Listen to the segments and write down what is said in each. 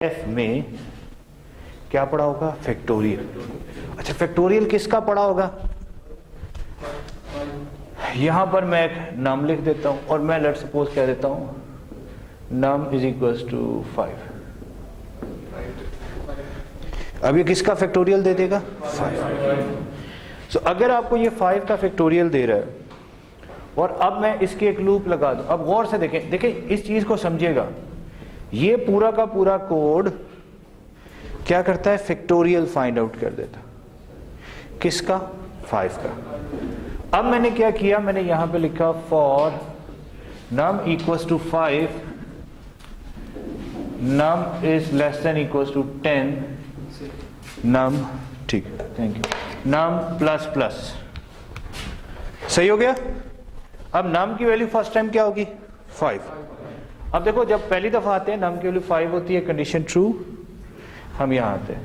F में क्या पढ़ा होगा? फैक्टोरियल। अच्छा, फैक्टोरियल किसका पढ़ा होगा? यहां पर मैं एक नम लिख देता हूं और मैं लेट सपोज कह देता हूं नम इज इक्वल्स टू 5। अब ये किसका फैक्टोरियल दे देगा? 5। सो अगर आपको ये 5 का फैक्टोरियल दे रहा है और अब मैं इसकी एक लूप लगा दूं, अब गौर से देखें इस चीज को समझिएगा, ये पूरा का पूरा कोड क्या करता है? फैक्टोरियल फाइंड आउट कर देता। किसका? 5 का। अब मैंने क्या किया, मैंने यहां पे लिखा for num equals to 5, num is less than equals to 10, num, ठीक है, thank you, num plus plus. सही हो गया? अब नम की वैल्यू फर्स्ट टाइम क्या होगी? 5। अब देखो, जब पहली दफा आते हैं नम की वैल्यू 5 होती है, कंडीशन ट्रू, हम यहां आते हैं।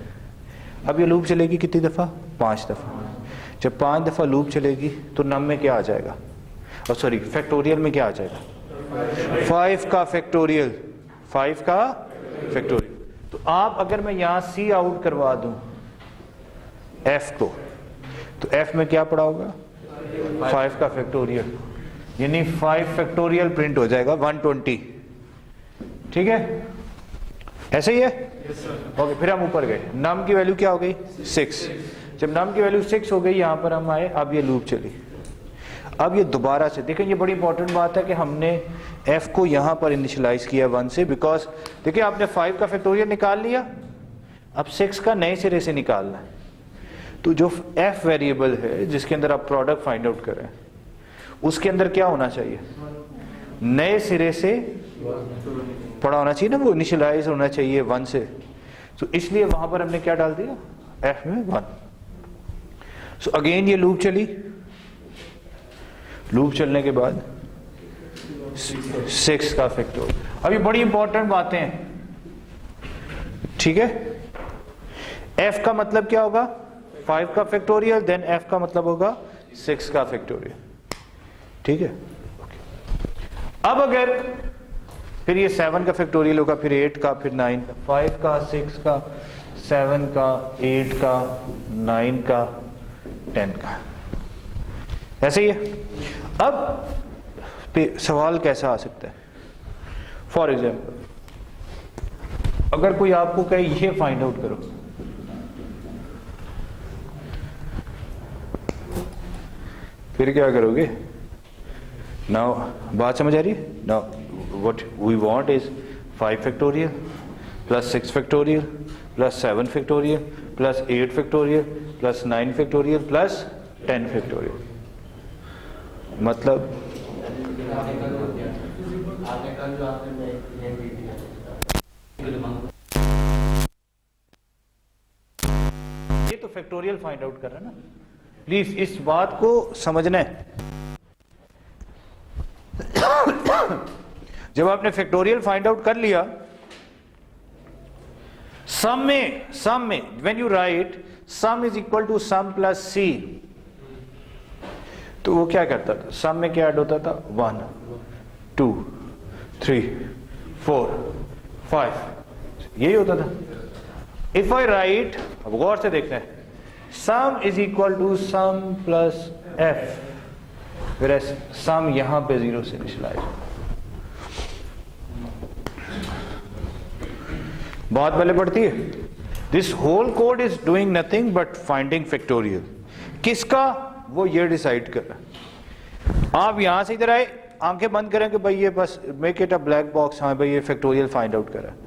अब ये लूप चलेगी कितनी दफा? 5 दफा। जब 5 दफा लूप चलेगी तो नम में क्या आ जाएगा? और सॉरी, फैक्टोरियल में क्या आ जाएगा? 5 का फैक्टोरियल। 5 का फैक्टोरियल। तो आप अगर मैं यहां सी आउट करवा दूं एफ को, तो एफ में क्या पड़ा होगा? 5 का फैक्टोरियल, यानी 5 फैक्टोरियल प्रिंट हो जाएगा 120। ठीक है, ऐसे ही है? ओके, फिर हम ऊपर गए, नम की वैल्यू क्या हो गई? 6। जब नम की वैल्यू 6 हो गई, यहां पर हम आए, अब ये लूप चली। अब ये दोबारा से देखें, ये बड़ी इंपॉर्टेंट बात है कि हमने f को यहां पर इनिशियलाइज किया 1 से, बिकॉज देखिए आपने 5 का फैक्टोरियल निकाल लिया, अब 6 का नए सिरे से निकालना है। तो जो f वेरिएबल है जिसके अंदर आप प्रोडक्ट फाइंड आउट करें, उसके अंदर क्या होना चाहिए? नए सिरे से पढ़ा होना चाहिए ना, वो इनिशियलाइज होना चाहिए 1 से। तो इसलिए वहां पर हमने क्या डाल दिया? f में 1। सो अगेन ये लूप चली, लूप चलने के बाद 6 का फैक्टोरियल। अब ये बड़ी इंपॉर्टेंट बातें हैं, ठीक है? f का मतलब क्या होगा? 5 का फैक्टोरियल, देन f का मतलब होगा 6 का फैक्टोरियल। ठीक है? अब अगर फिर ये 7 का फैक्टोरियल होगा, फिर 8 का, फिर 9 का, 5 का, 6 का, 7 का, 8 का, 9 का, 10 का। ऐसे ही है। अब सवाल कैसा आ सकता है? फॉर एग्जाम्पल, अगर कोई आपको कहे ये फाइंड आउट करो, फिर क्या करोगे? नाउ बात समझ आ रही है? Now what we want is 5 factorial plus 6 factorial plus 7 factorial plus 8 factorial plus 9 factorial plus 10 factorial. मतलब ये तो फैक्टोरियल फाइंड आउट कर रहा है ना, प्लीज इस बात को समझना है। जब आपने फैक्टोरियल फाइंड आउट कर लिया, सम में when you write sum is equal to sum plus C, तो वो क्या करता था? सम में क्या ऐड होता था? 1 2 3 4 5, यही होता था। इफ आई राइट, अब गौर से देखते हैं, sum is equal to sum plus F, फिर सम यहां पे 0 से इनिशियलाइज। बहुत पहले पढ़ती है, this whole code is doing nothing but finding factorial. किसका? वो ये डिसाइड कर रहा। आप यहां से इधर आए, आंखें बंद करें कि भाई ये बस make it a black box, हाँ भाई ये फैक्टोरियल फाइंड आउट कर रहा है।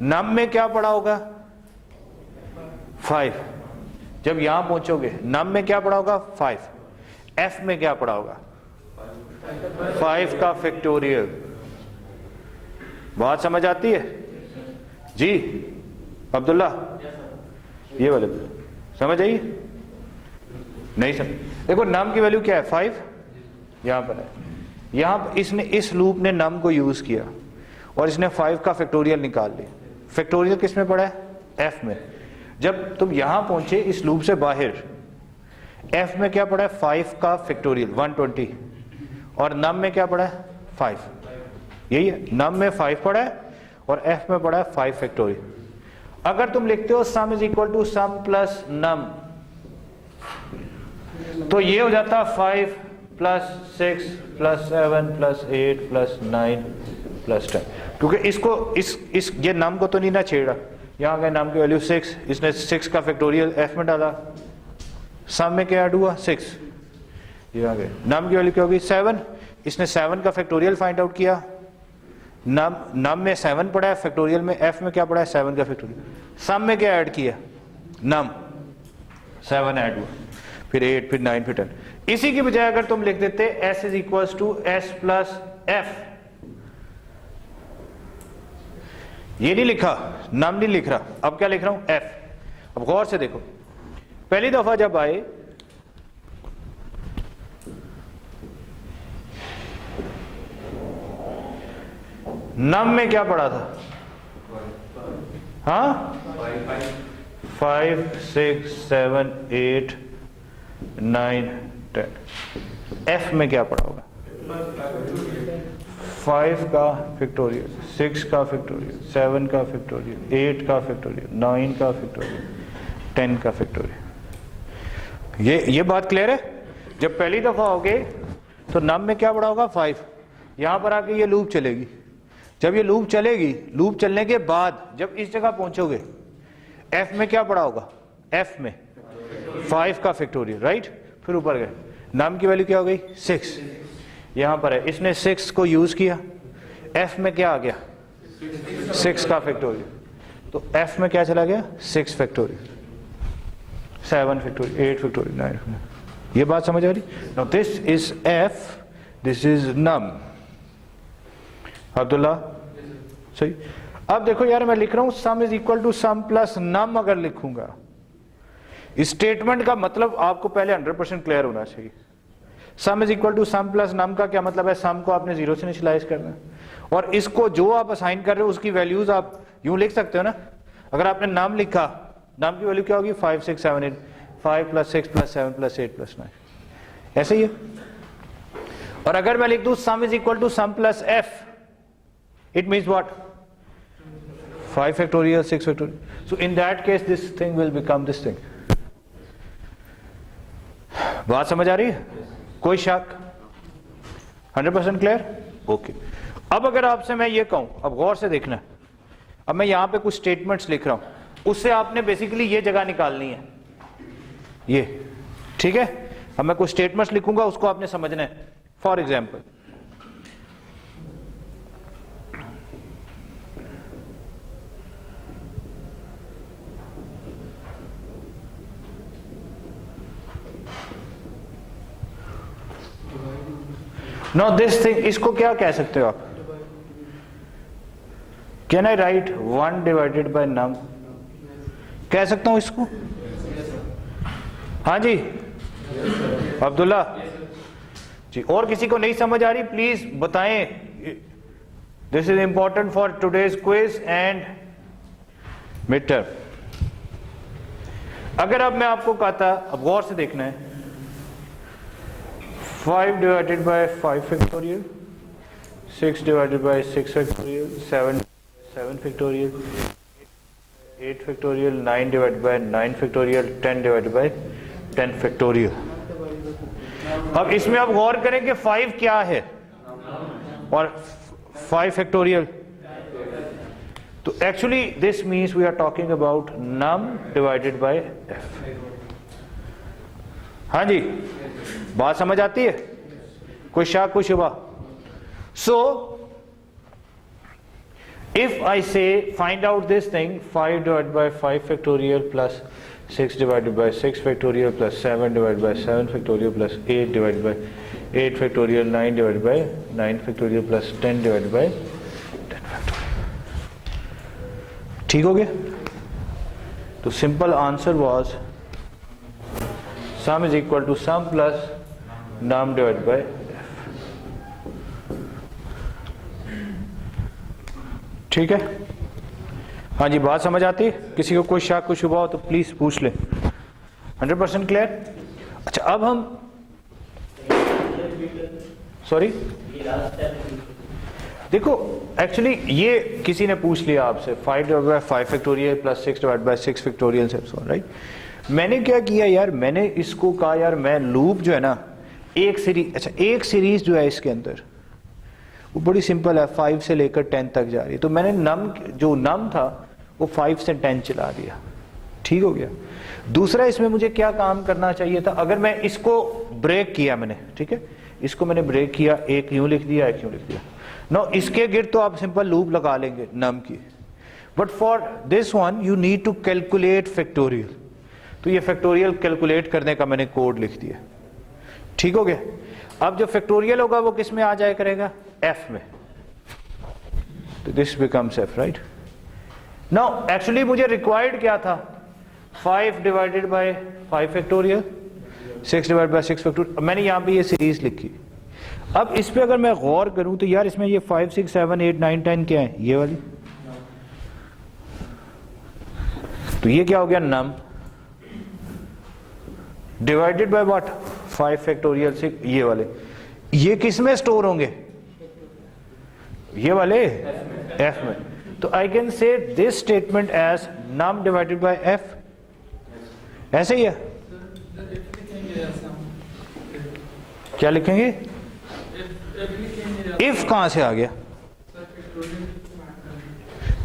नम में क्या पढ़ा होगा? 5। जब यहां पहुंचोगे, नम में क्या पढ़ा होगा? 5। एफ में क्या पढ़ा होगा? 5 का फैक्टोरियल। बात समझ आती है जी? अब्दुल्ला, ये वाले समझ आई? नहीं समझ? देखो नम की वैल्यू क्या है? 5 यहां पर है। यहां इसने, इस लूप ने नम को यूज किया और इसने 5 का फैक्टोरियल निकाल लिया। फैक्टोरियल किस में पड़ा है? एफ में। जब तुम यहां पहुंचे इस लूप से बाहर, एफ में क्या पड़ा है? 5 का फैक्टोरियल 120, और नम में क्या पड़ा है? 5। यही है, नम में 5 पड़ा है और एफ में पड़ा है 5 फैक्टोरियल। अगर तुम लिखते हो sum is equal to sum plus num, तो ये हो जाता 5 plus 6 plus 7 plus 8 plus 9 plus 10, क्योंकि इसको इस ये नम को तो नहीं ना छेड़ा, यहाँ गए नम की वैल्यू 6, इसने 6 का फैक्टोरियल f में डाला, सम में क्या ऐड हुआ 6, ये आ गए, नम की वैल्यू क्या होगी 7, इसने 7 का फैक्टोरियल फाइंड आउट किया, नम में 7 पड़ा है, फैक्टोरियल में f में क्या पड़ा है 7 का फैक्टोरियल, सम में क्या ऐड किया नम 7 ऐड हुआ, फिर 8 फिर 9 फिर 10। इसी की बजाय अगर तुम लिख देते s is equal to s plus f, ये नहीं लिखा, नम नहीं लिख रहा, अब क्या लिख रहा हूं f। अब गौर से देखो, पहली दफा जब आए नम में क्या पड़ा था, हाँ 5 6 7 8 9 10, f में क्या पड़ा होगा 5 का फैक्टोरियल, 6 का फैक्टोरियल, 7 का फैक्टोरियल, 8 का फैक्टोरियल, 9 का फैक्टोरियल, 10 का फैक्टोरियल। ये बात क्लियर है। जब पहली दफा होगे तो नम में क्या पड़ा होगा 5, यहां पर आके ये लूप चलेगी, जब ये लूप चलेगी, लूप चलने के बाद जब इस जगह पहुंचोगे f में क्या पड़ा होगा, f में 5 का फैक्टोरियल, राइट, फिर ऊपर गए, नम की वैल्यू क्या हो गई 6, यहां पर है, इसने 6 को यूज किया, f में क्या आ गया 6 का फैक्टोरियल, तो f में क्या चला गया 6 फैक्टोरियल, 7 फैक्टोरियल, 8 फैक्टोरियल, 9 फैक्टोरियल। ये बात समझ आ रही। Now this is f, this is num. Abdullah सही। अब देखो यार, मैं लिख रहा हूं sum is equal to sum plus num, अगर लिखूंगा इस स्टेटमेंट का मतलब आपको पहले 100% क्लियर होना चाहिए। Sum is equal to sum plus num का क्या मतलब है, सम को आपने 0 से इनिशियलाइज करना है, और इसको जो आप असाइन कर रहे हो उसकी वैल्यूज आप यूं लिख सकते हो ना। अगर आपने नाम लिखा, नाम की वैल्यू क्या होगी 5 6 7 8, 5 प्लस 6 प्लस 7 प्लस 8 प्लस 9, ऐसे ही है। और अगर मैं लिख दूं sum is equal to sum plus f, it means what 5 factorial 6 factorial, so in that case this thing will become this thing। बात समझ आ रही है, कोई शक, 100% क्लियर, ओके। अब अगर आपसे मैं ये कहूं, अब गौर से देखना, अब मैं यहां पे कुछ स्टेटमेंट्स लिख रहा हूं, उससे आपने बेसिकली ये जगह निकालनी है, ये ठीक है। अब मैं कुछ स्टेटमेंट्स लिखूंगा, उसको आपने समझना है। For example no this thing, इसको क्या कह सकते हो आप, can I write 1 divided by num, कह सकता हूं इसको, हाँ जी अब्दुल्ला जी। और किसी को नहीं समझ आ रही प्लीज बताएं, this is important for today's quiz and mid term. अगर अब मैं आपको कहता, अब गौर से देखना है, 5 divided by 5 factorial, 6 divided by 6 factorial, 7 factorial, 8 factorial, 9 divided by 9 factorial, 10 divided by 10 factorial. अब इसमें आप गौर करें कि 5 क्या है और 5 फैक्टोरियल, तो actually this means we are talking about num divided by f। हाँ जी, बात समझ आती है, कोई शक कोई शुबा। सो if I say find out this thing, 5 divided by 5 factorial plus 6 divided by 6 factorial plus 7 divided by 7 factorial plus 8 divided by 8 factorial, 9 divided by 9 factorial plus 10 divided by 10 factorial. ठीक हो गया। तो simple answer was sum is equal to sum plus num divided by f। ठीक है, हाँ जी, बात समझ आती है, किसी को कोई शक कुछ शुबा हो तो प्लीज पूछ ले। 100% क्लियर। अच्छा, अब हम सॉरी देखो एक्चुअली ये किसी ने पूछ लिया आपसे 5/5 फैक्टोरियल प्लस 6/6 फैक्टोरियल से, राइट। मैंने क्या किया यार, मैंने इसको कहा यार मैं लूप जो है ना एक सीरीज जो है इसके अंदर वो बड़ी सिंपल है, 5 से लेकर 10 तक जा रही है, तो मैंने नम था वो 5 से 10 चला दिया, ठीक हो गया। दूसरा इसमें मुझे क्या काम करना चाहिए था, अगर मैं इसको ब्रेक किया मैंने, ठीक है, इसको मैंने ब्रेक किया, एक यूं लिख दिया, एक यूं लिख दिया, नो इसके गिर्द तो आप सिंपल लूप लगा लेंगे नम की, but for this one you need to calculate factorial, तो ये फैक्टोरियल कैलकुलेट करने का मैंने कोड लिख दिया, ठीक हो गया। अब जो फैक्टोरियल होगा वो किस में आ जाया करेगा, एफ में, तो this becomes F, right. Now actually मुझे रिक्वायर्ड क्या था, 5/5 फैक्टोरियल, 6/6 फैक्टोरियल, मैंने यहां पे ये सीरीज लिखी। अब इस पे अगर मैं गौर करूं तो यार इसमें ये 5 6 7 8 9 10 क्या है, ये वाली, तो ये क्या हो गया, नम डिवाइडेड बाय व्हाट, 5 फैक्टोरियल 6, ये वाले, ये किस में स्टोर होंगे, ये वाले एफ में, तो I can say this statement as num divided by F, ऐसे ही है। क्या लिखेंगे, इफ कहां से आ गया,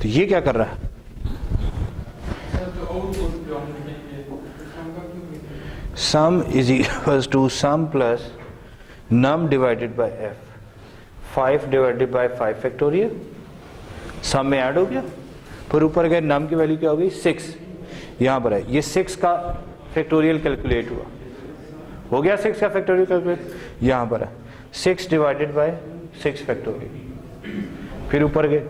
तो ये क्या कर रहा है, sum is equals to sum plus num divided by F, 5/5 factorial, sum में ऐड हो गया, फिर ऊपर गए नम की वैल्यू क्या हो गई 6, यहां पर है, ये 6 का फैक्टोरियल कैलकुलेट हुआ, हो गया 6 का फैक्टोरियल कैलकुलेट, यहां पर है 6/6 फैक्टोरियल, फिर ऊपर गए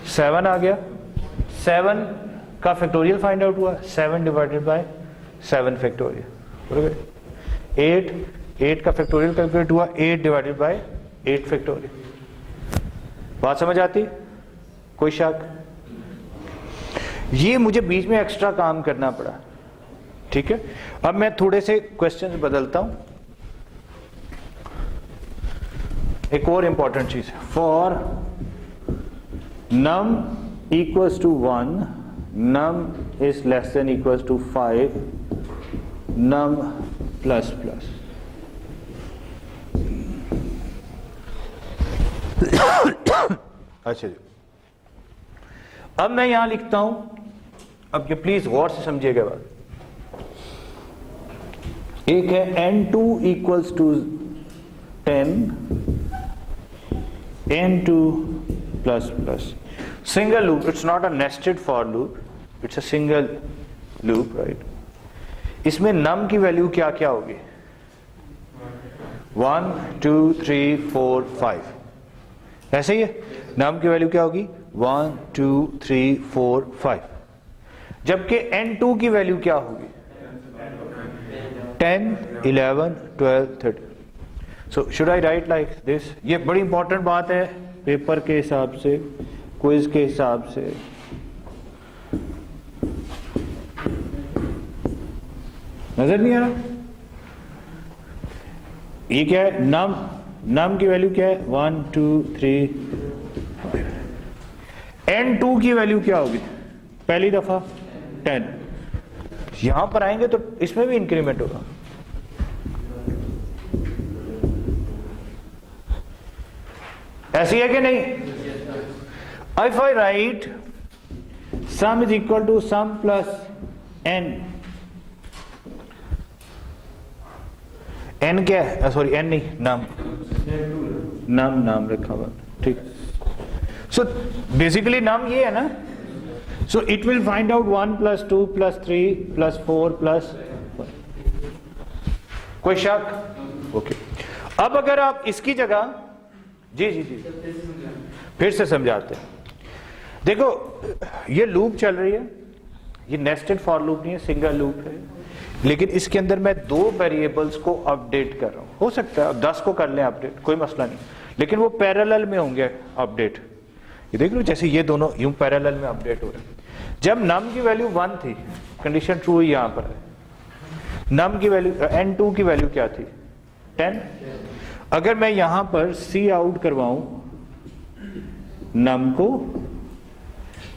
7 आ गया, 7 का फैक्टोरियल फाइंड आउट हुआ, 7/7 फैक्टोरियल, 8 का फैक्टोरियल कैलकुलेट हुआ, 8/8 फैक्टोरियल। बात समझ आती, कोई शक, ये मुझे बीच में एक्स्ट्रा काम करना पड़ा, ठीक है। अब मैं थोड़े से क्वेश्चंस बदलता हूं, एक और इंपॉर्टेंट चीज, for num equals to 1, num is less than equals to 5, num plus plus, अच्छा जी। अब मैं यहां लिखता हूं, अब ये प्लीज गौर से समझिएगा बात, एक है n2 equals to 10, n2 plus plus, single loop, it's not a nested for loop, it's a single loop, right. इसमें नम की वैल्यू क्या क्या होगी, 1 2 3 4 5, ऐसे ही है, नम की वैल्यू क्या होगी 1 2 3 4 5, जबकि n2 की वैल्यू क्या होगी 10 11 12 13। So should I right like this, ये बड़ी इंपॉर्टेंट बात है पेपर के हिसाब से, क्विज के हिसाब से। नजर नहीं आ रहा, ये क्या है, नम की वैल्यू क्या है 1 2 3 5, n2 की वैल्यू क्या होगी, पहली दफा 10, यहां पर आएंगे तो इसमें भी इंक्रीमेंट होगा, ऐसी है कि नहीं। If I write sum is equal to sum plus n, n क्या है, सॉरी n नहीं, नाम रखा हुआ, ठीक। सो बेसिकली नाम ये है ना, so it will find out 1 + 2 + 3 + 4 + 1, कोई शक, ओके। अब अगर आप इसकी जगह, जी जी जी फिर से समझाते हैं, देखो ये लूप चल रही है, ये नेस्टेड फॉर लूप नहीं है, सिंगल लूप है, लेकिन इसके अंदर मैं 2 वेरिएबल्स को अपडेट कर रहा हूं, हो सकता है 10 को कर लें अपडेट, कोई मसला नहीं, लेकिन वो पैरेलल में होंगे अपडेट, ये देख लो जैसे ये दोनों यूं पैरेलल में अपडेट हो रहे हैं। जब नम की वैल्यू 1 थी, कंडीशन ट्रू ही यहां पर है, नम की वैल्यू n2 की वैल्यू क्या थी 10, अगर मैं यहां पर सी आउट करवाऊं नम को,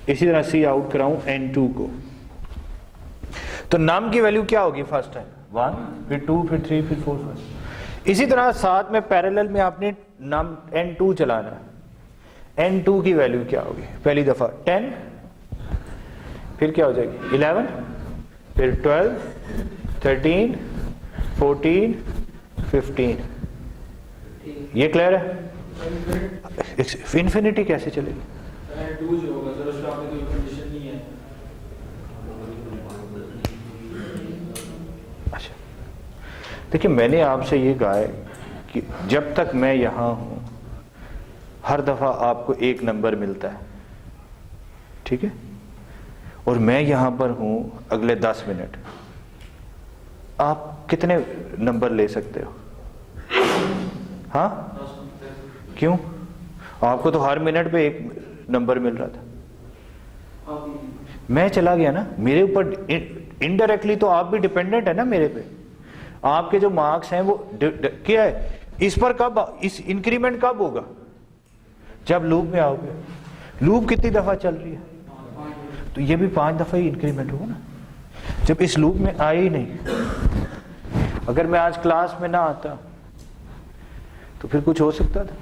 इसी तरह सी आउट कराऊं n2 को, तो नम की वैल्यू क्या होगी? फर्स्ट टाइम 1, फिर 2, फिर 3, फिर 4, 5। इसी तरह साथ में पैरेलल में आपने नम n2 चलाना है। n2 की वैल्यू क्या होगी? पहली दफा 10, फिर क्या हो जाएगी 11, फिर 12, 13, 14, 15। ये क्लियर है? इन्फिनिटी कैसे चलेगी? अच्छा, देखिए मैंने आपसे ये कहा है कि जब तक मैं यहां हूं हर दफा आपको एक नंबर मिलता है, ठीक है? और मैं यहां पर हूं अगले 10 मिनट, आप कितने नंबर ले सकते हो? हाँ, क्यों? आपको तो हर मिनट पे एक नंबर मिल रहा था। मैं चला गया ना, मेरे ऊपर इनडायरेक्टली तो आप भी डिपेंडेंट है ना मेरे पे। आपके जो मार्क्स हैं वो क्या है, इस पर कब, इस इंक्रीमेंट कब होगा? जब लूप में आओगे। लूप कितनी दफा चल रही है? तो ये भी 5 दफा ही इंक्रीमेंट होगा ना। जब इस लूप में आए ही नहीं, अगर मैं आज क्लास में ना आता तो फिर कुछ हो सकता था।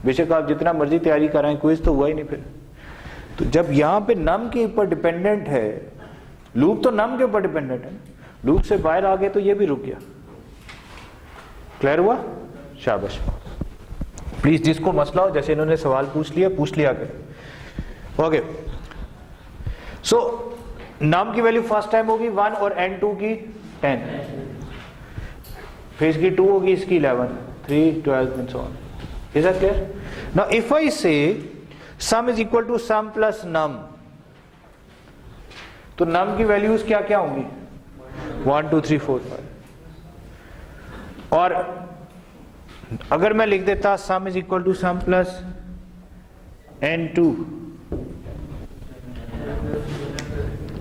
बेशक आप जितना मर्जी तैयारी कराएं, क्विज तो हुआ ही नहीं फिर। तो जब यहां पे नम के ऊपर डिपेंडेंट है, लूप तो नम के ऊपर डिपेंडेंट है, लूप से बाहर आ गए तो ये भी रुक गया। क्लियर हुआ? शाबाश। प्लीज जिसको मसला हो, जैसे इन्होंने सवाल पूछ लिया करें। ओके, सो नम की वैल्यू फर्स्ट टाइम होगी 1 और n2 की 10, फिर इसकी 2 होगी, इसकी 11, 3, 12 and so on. Is that clear? Now if I say sum is equal to sum plus num, तो num की वैल्यूज क्या क्या होंगी? 1, 2, 3, 4, 5। और अगर मैं लिख देता sum is equal to sum plus n2,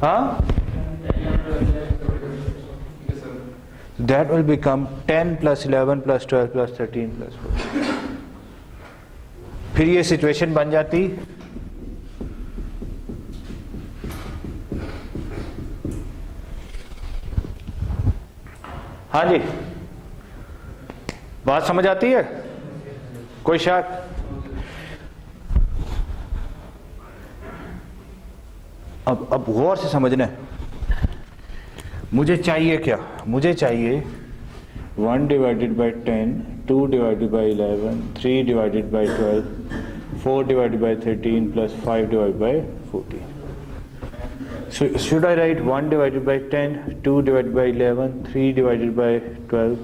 हाँ, that will become 10 plus 11 plus 12 plus 13 plus 14। फिर ये सिचुएशन बन जाती, हाँ जी, बात समझ आती है? कोई शक? अब गौर से समझना है। मुझे चाहिए क्या? मुझे चाहिए 1 divided by 10, 2 divided by 11, 3 divided by 12, 4 divided by 13 plus 5 divided by 14. So should I write 1 divided by 10, 2 divided by 11, 3 divided by 12?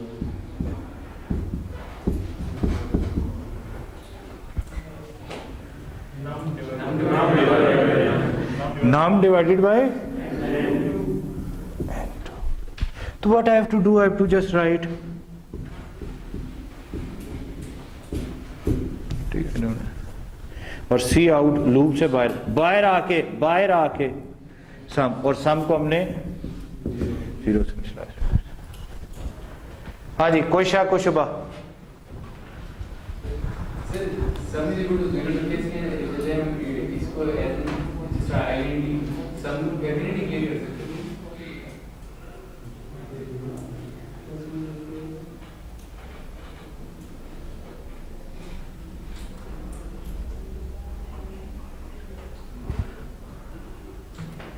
Num divided by? So what I have to do? I have to just write. और सी out loop से बाहर आके सम, और सम को हमने 0 से मिला। हाँ जी, कोई शक को शुबा?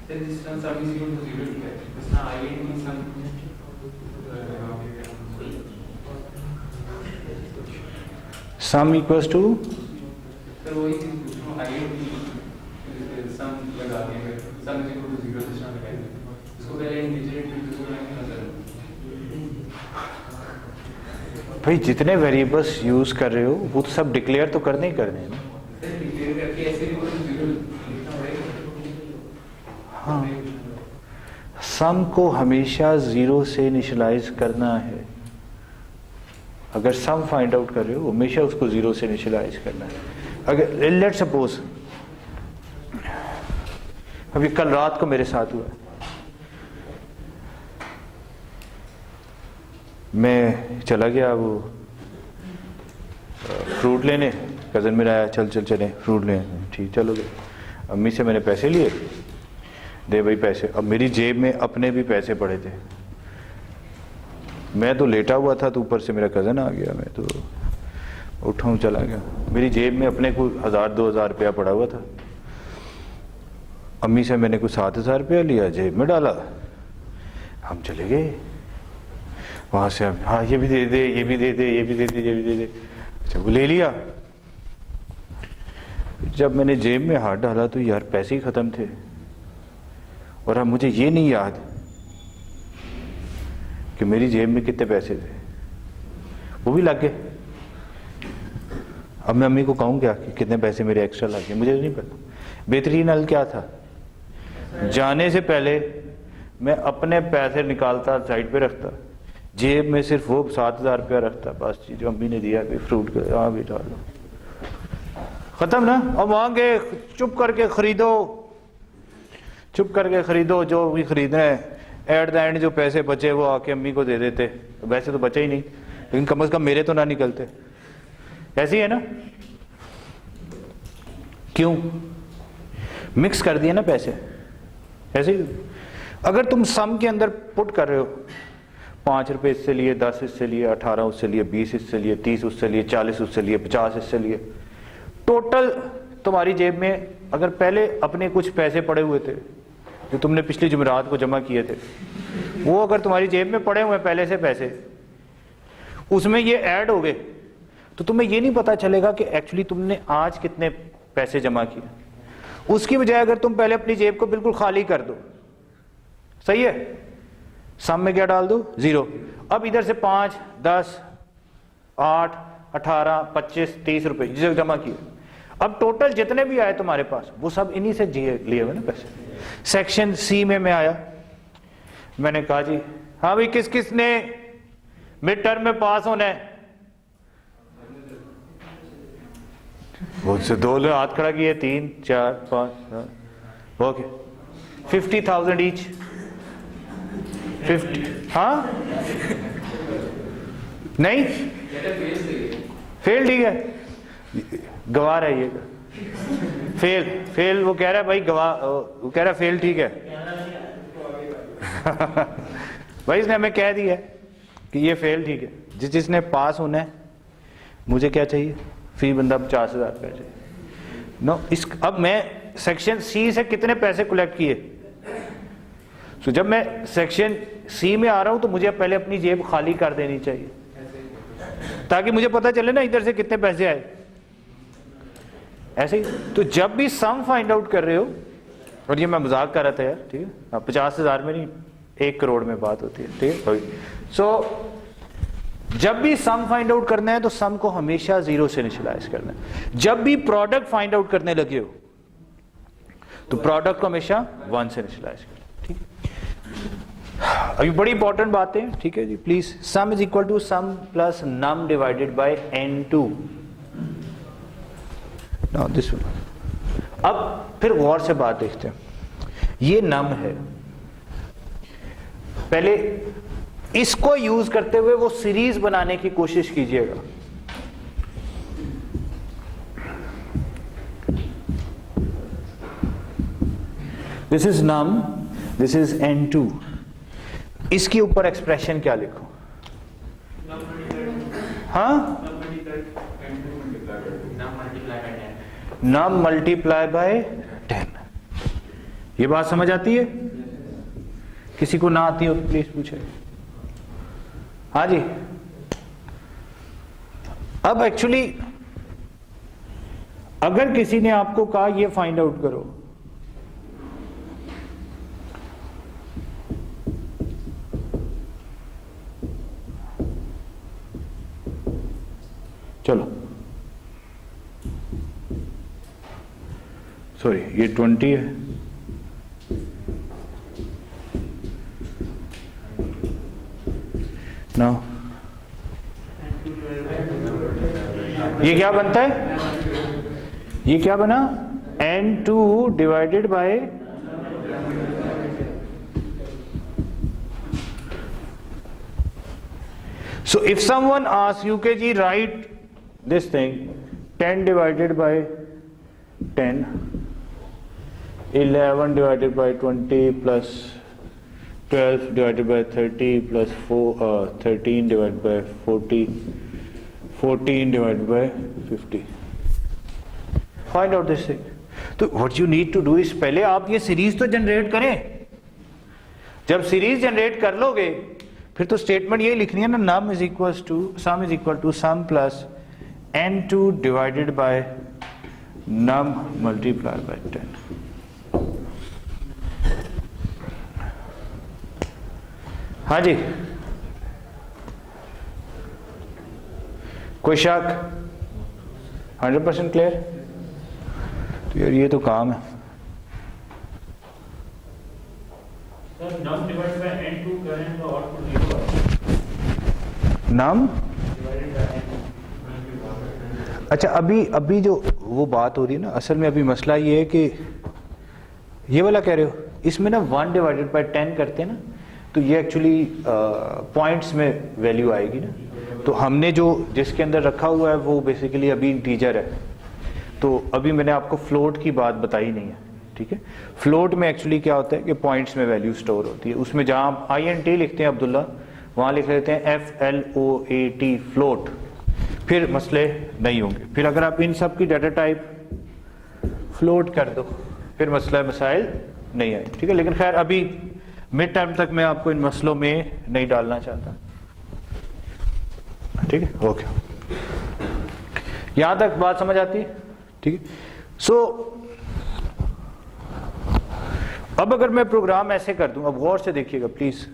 This sum is equal to 0 to get. This now I need some. Sum equals to? Sir, वही चीज पूछ रहा हूँ। I sum लगा के sum is equal to 0 this now लगाएंगे। इसको पहले इंटीग्रेट फिर इसको लगाएंगे। भाई जितने वेरिएबल्स यूज कर रहे हो वो तो सब डिक्लेयर तो करने ही करने हैं ना। डिक्लेयर करके ऐसे equal to 0 लिखना पड़ेगा। हाँ, सम को हमेशा 0 से इनिशियलाइज करना है। अगर सम फाइंड आउट कर रहे हो हमेशा उसको 0 से इनिशियलाइज करना है। अगर लेट सपोज अभी कल रात को मेरे साथ हुआ, मैं चला गया वो फ्रूट लेने, कज़न मेरा आया, चल चल चले फ्रूट लेने, ठीक चलोगे। अम्मी से मैंने पैसे लिए, दे भाई पैसे। अब मेरी जेब में अपने भी पैसे पड़े थे, मैं तो लेटा हुआ था, तो ऊपर से मेरा कज़न आ गया, मैं तो उठाऊँ चला गया। मेरी जेब में अपने को 1000-2000 रुपया पड़ा हुआ था। अम्मी से मैंने कुछ 7000 रुपया लिया, जेब में डाला, हम चले गए वहाँ से। हम हाँ ये भी दे दे, ये भी दे दे, ये भी दे दे, ये भी दे दे। अच्छा वो ले लिया। जब मैंने जेब में हाथ डाला तो यार पैसे ही ख़त्म थे, और अब मुझे ये नहीं याद कि मेरी जेब में कितने पैसे थे, वो भी लग गए। अब मैं अम्मी को कहूँ क्या कि कितने पैसे मेरे एक्स्ट्रा लग गए, मुझे नहीं पता। बेहतरीन हल क्या था, जाने से पहले मैं अपने पैसे निकालता, साइड पे रखता, जेब में सिर्फ वो 7000 रुपया रखता, बस चीज जो अम्मी ने दिया कि फ्रूट का यहाँ भी डाल दो, खत्म ना। अब वहाँ गए, चुप करके खरीदो, चुप करके खरीदो जो भी खरीदना है। एट द एंड जो पैसे बचे वो आके अम्मी को दे देते, वैसे तो बचे ही नहीं, लेकिन कम से कम मेरे तो ना निकलते। ऐसी है ना, क्यों मिक्स कर दिए ना पैसे। ऐसे ही अगर तुम सम के अंदर पुट कर रहे हो, 5 रुपए इससे लिए, 10 इससे लिए, 18 उससे लिए, 20 इससे लिए, 30 उससे लिए, 40 उससे लिए, 50 इससे लिए, टोटल तुम्हारी जेब में अगर पहले अपने कुछ पैसे पड़े हुए थे जो तुमने पिछली जुमेरात को जमा किए थे, वो अगर तुम्हारी जेब में पड़े हुए पहले से पैसे, उसमें ये ऐड हो गए, तो तुम्हें ये नहीं पता चलेगा कि एक्चुअली तुमने आज कितने पैसे जमा किए। उसकी बजाय अगर तुम पहले अपनी जेब को बिल्कुल खाली कर दो, सही है, सम में क्या डाल दो, 0। अब इधर से 5, 10, 8, 18, 25, 30 रुपए जिसे जमा किए, अब टोटल जितने भी आए तुम्हारे पास वो सब इन्हीं से लिए हुए ना पैसे। सेक्शन सी में मैं आया, मैंने कहा जी हाँ भाई किस किस ने मिड टर्म में पास होना है, मुझसे 2 लोग हाथ खड़ा किए, 3, 4, 5, ओके, 50,000 ईच, 50, हाँ नहीं फेल, ठीक है, गवाह है ये, फेल वो कह रहा है भाई, गवाह वो कह रहा है फेल, ठीक है भाई इसने हमें कह दिया कि ये फेल, ठीक है। जिसने पास होना है, मुझे क्या चाहिए, फी बंदा 50,000 रुपया चाहिए। नो इस अब मैं सेक्शन सी से कितने पैसे कलेक्ट किए, तो जब मैं सेक्शन सी में आ रहा हूं तो मुझे पहले अपनी जेब खाली कर देनी चाहिए, ताकि मुझे पता चले ना इधर से कितने पैसे आए। ऐसे ही तो जब भी सम फाइंड आउट कर रहे हो, और ये मैं मजाक कर रहा था यार, ठीक है, 50,000 में नहीं 1 करोड़ में बात होती है, ठीक है। सो जब भी सम फाइंड आउट करना है तो सम को हमेशा 0 से इनिशियलाइज करना है। जब भी प्रोडक्ट फाइंड आउट करने लगे हो तो प्रोडक्ट को हमेशा 1 से इनिशियलाइज करना, ठीक है। अभी बड़ी इंपॉर्टेंट बातें, ठीक है जी, please. Sum is equal to sum plus num divided by n2। Now this one, अब फिर गौर से बात देखते हैं। ये नम है, पहले इसको यूज करते हुए वो सीरीज बनाने की कोशिश कीजिएगा। This is num, this is n2, इसके ऊपर एक्सप्रेशन क्या लिखो, हाँ, नम मल्टीप्लाई बाय 10। ये बात समझ आती है? किसी को ना आती हो तो प्लीज पूछे। हाँ जी, अब एक्चुअली अगर किसी ने आपको कहा ये फाइंड आउट करो, चलो सॉरी ये 20 है, ना ये क्या बनता है, ये क्या बना, n2 divided bye so if someone asks you के जी right this thing 10 divided by 10, 11 divided by 20 plus 12 divided by 30 plus 13 divided by 40, 14 divided by 50. Find out this thing. तो what you need to do is पहले आप ये series तो generate करें. जब series generate कर लोगे फिर तो स्टेटमेंट यही लिखनी है ना, num is equal to sum is equal to sum plus n2 divided by num multiply by 10. हाँ जी, कोई शक? 100% क्लियर? तो यार ये तो काम है. Sir num divided by n2 करें तो आउटपुट 0 है. नम डिवाइडेड बाय n2. अच्छा, अभी जो वो बात हो रही है ना, असल में अभी मसला ये है कि ये वाला कह रहे हो, इसमें ना 1 डिवाइडेड बाय 10 करते हैं ना, तो ये एक्चुअली पॉइंट्स में वैल्यू आएगी ना. तो हमने जो जिसके अंदर रखा हुआ है वो बेसिकली अभी इंटीजर है. तो अभी मैंने आपको फ्लोट की बात बताई नहीं है, ठीक है. फ्लोट में एक्चुअली क्या होता है कि पॉइंट्स में वैल्यू स्टोर होती है. उसमें जहाँ आप INT लिखते हैं अब्दुल्ला, वहाँ लिख लेते हैं FLOAT फ्लोट, फिर मसले नहीं होंगे. फिर अगर आप इन सब की डाटा टाइप फ्लोट कर दो फिर मसला मसाइल नहीं आए, ठीक है. लेकिन खैर अभी मिड टाइम तक मैं आपको इन मसलों में नहीं डालना चाहता, ठीक है. ओके, यहां तक बात समझ आती है, ठीक है. सो अब अगर मैं प्रोग्राम ऐसे कर दूं, अब गौर से देखिएगा प्लीज.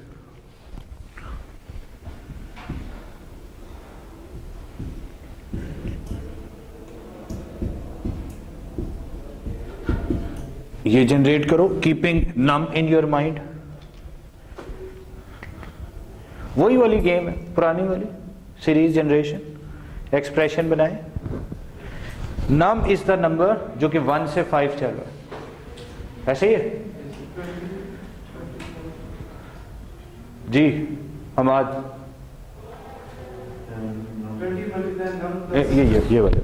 ये जनरेट करो keeping num in your mind. वही वाली गेम है, पुरानी वाली सीरीज जनरेशन. एक्सप्रेशन बनाए, नम इज द नंबर जो कि 1 से 5 चल रहा है, ऐसे ही है जी. हमाद ये वाले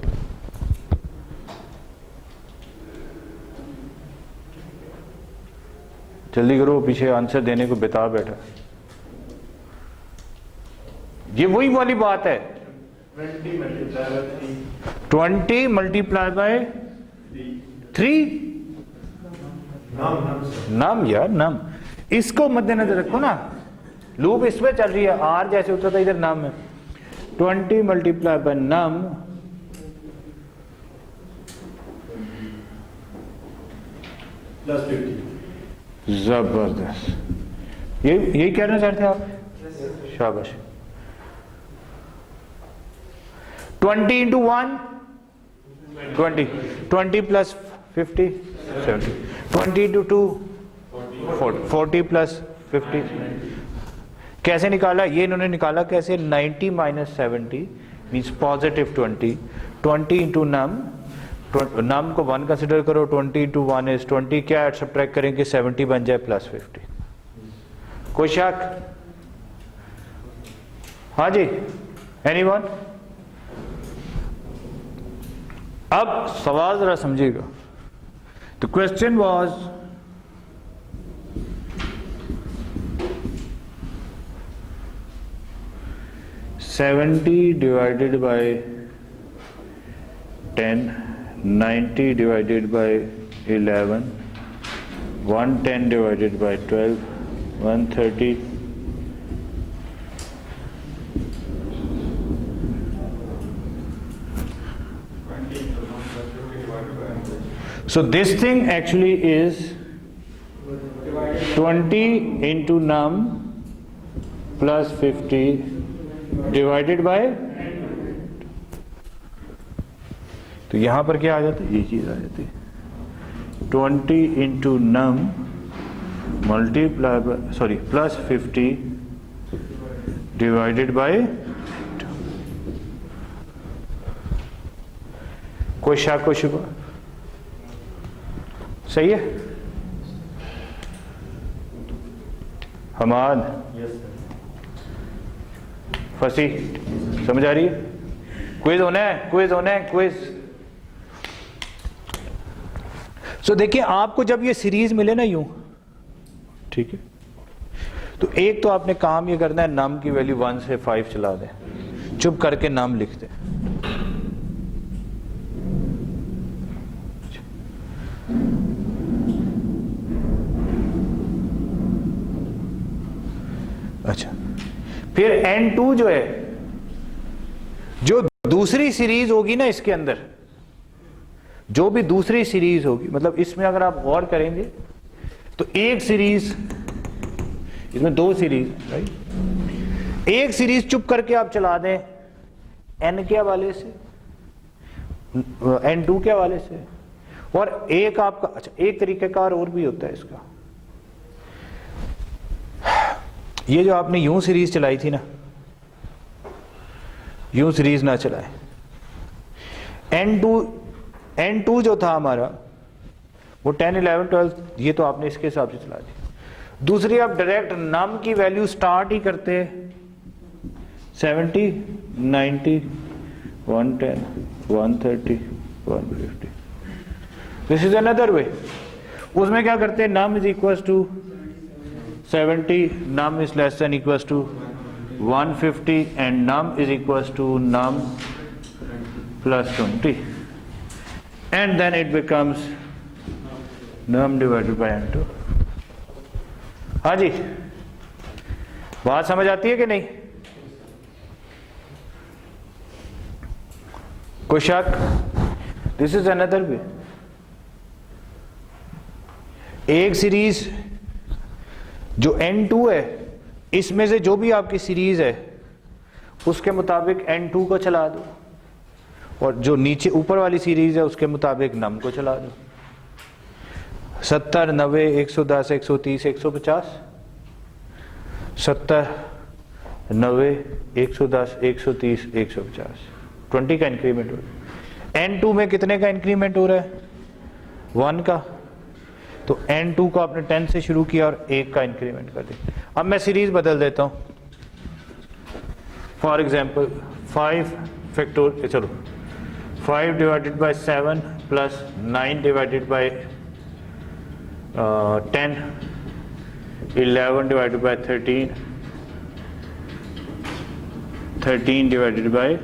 जल्दी करो, पीछे आंसर देने को बेताब बैठा. ये वही वाली बात है. 20 मल्टीप्लाई बाय 3. नम यार, नम इसको मद्देनजर रखो ना. लूप इसमें चल रही है, आर जैसे होता था इधर नम है. 20 मल्टीप्लाई बाय नम प्लस 50. जबरदस्त. यही कहना चाहते आप? शाबाश. 20 into 1 20, 20 plus 50 70, 20 into 2 40 plus 50. कैसे निकाला ये इन्होंने निकाला कैसे? 90 minus 70 means positive 20. 20 into num, नम को 1 कंसिडर करो. 20 into 1 is 20. क्या ऐड सब्ट्रैक्ट करेंगे? 70 बन जाए प्लस 50. कोई शक? हाँ जी, एनीवन? अब सवाल जरा समझिएगा. The question was divided by 10, 90 divided by 11, 110 divided by 12, 130. So this thing actually is 20 into num plus 50 divided by, तो यहां पर क्या आ जाता है? ये चीज आ जाती है 20 into num multiply by plus 50 divided by 2. कोई शक कोई शुबा? सही है? हमाद फसी समझ आ रही है? क्विज होना है, क्विज होना है, क्विज। सो देखिए, आपको जब ये सीरीज मिले ना यूं, ठीक है, तो एक तो आपने काम ये करना है, नम की वैल्यू 1 से 5 चला दें, चुप करके नाम लिख दें। अच्छा, फिर N2 जो है, जो दूसरी सीरीज होगी ना इसके अंदर, जो भी दूसरी सीरीज होगी, मतलब इसमें अगर आप गौर करेंगे तो एक सीरीज, इसमें 2 सीरीज, राइट, एक सीरीज चुप करके आप चला दें N के हवाले से, N2 के हवाले से, और एक आपका, अच्छा एक तरीक़ेकार और भी होता है इसका, ये जो आपने यूं सीरीज चलाई थी ना, यूं सीरीज ना चलाए, N2 जो था हमारा वो 10, 11, 12, ये तो आपने इसके हिसाब से चला दी। दूसरी, आप डायरेक्ट नम की वैल्यू स्टार्ट ही करते 70, 90, 110, 130, 150। This is another way. उसमें क्या करते हैं, num is equal to 70, num is less than equals to 150 and num is equals to num plus 20, and then it becomes num divided by n2। हाँ जी, बात समझ आती है कि नहीं? कोई शक? दिस इज अनदर वे। एक सीरीज जो N2 है, इसमें से जो भी आपकी सीरीज है उसके मुताबिक N2 को चला दो, और जो नीचे ऊपर वाली सीरीज है उसके मुताबिक नम को चला दो। 70, 90, 110, 130, 150, 70, 90, 110, 130, 150, 20 का इंक्रीमेंट हो रहा है। N2 में कितने का इंक्रीमेंट हो रहा है? 1 का। तो N2 को आपने 10 से शुरू किया और 1 का इंक्रीमेंट कर दिया। अब मैं सीरीज बदल देता हूं। फॉर एग्जाम्पल 5 फैक्टोर, चलो 5 divided by 7 plus 9 divided by 10, 11 divided by 13, 13 divided by